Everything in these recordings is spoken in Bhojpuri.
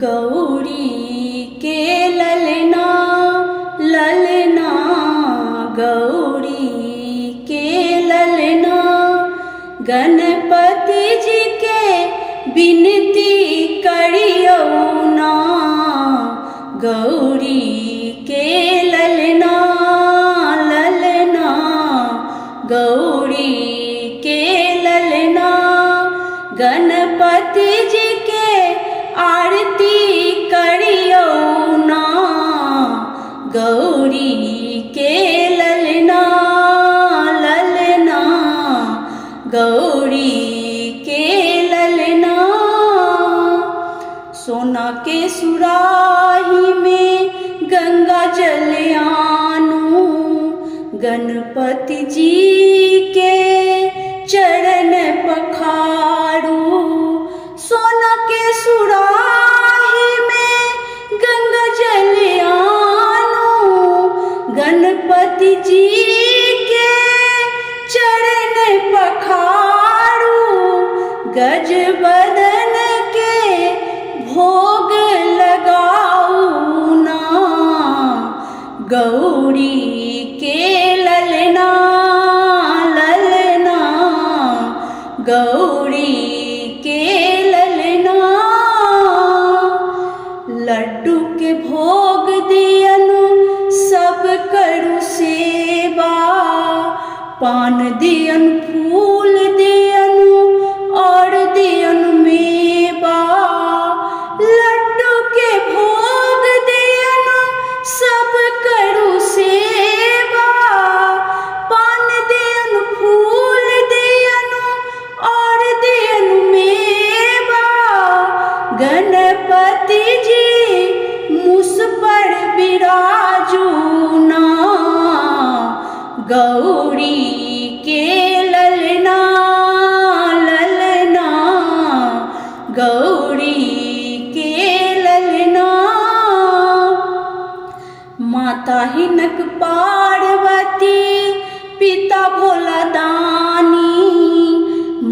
गौरी के ललना ललना, गौरी के ललना, गणपति जी के विनती करियो ना। गौरी के ललना ललना, गौरी के ललना, गणपति जी के आरती करियो ना। गौरी के ललना ललना, गौरी के ललना। सोना के सुराही में गंगा जल आनू, गणपति जी के चरण पखारू। सोना के सुराही में गंगा जल आनू, गणपति जी के चरण पखारू। गज बदन के भोग लगाऊ ना। गौरी के ललना ललना, गौरी के ललना। लड्डू के भोग दियनु सब करू सेवा, पान दियन फूल दियनु और दियनु मेवा। लड्डू के भोग दियनु सब करू सेवा, पान दियनु फूल दियनु और दियनु मेवा। गणपति जी मुस पर विराजू ना। गौरी के ललना ललना, गौरी के ललना। माता हिनक पार्वती पिता भोला दानी,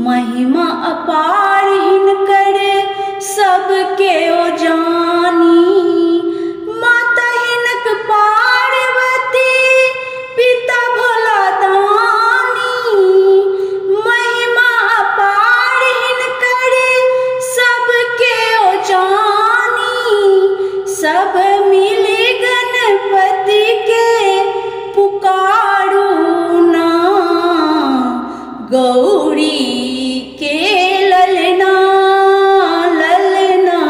महिमा अपार हिनकर सबके ओ जानी। माता हिनक पार्वती पिता भोला दानी, महिमा अपार हिनकर सबके ओ जानी। सब मिली गणपति के पुकारू ना। गौरी के ललना ललना,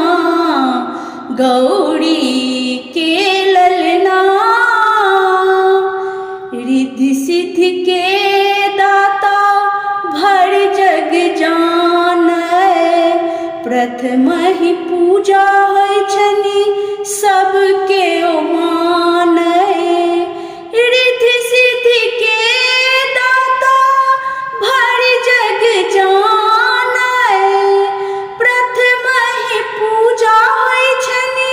गौरी के ललना। रिद्धि सिद्धि के दाता भर जग जानै, प्रथम ही पूजा होइ छनि सबके ओ मानै। रिद्धि सिद्धि के दाता भर जग जानै, प्रथम ही पूजा होइ छनि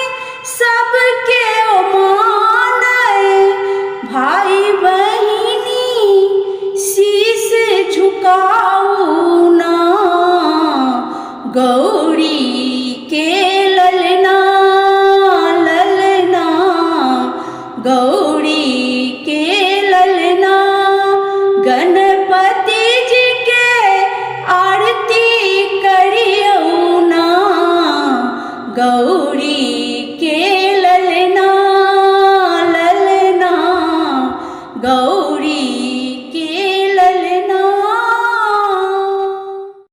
सबके ओ मानै। भाई बहिनी शीश झुकाऊ ना। गौरी के ललना ललना, गौरी के ललना। गणपति जी के आरती करियो ना। गौरी के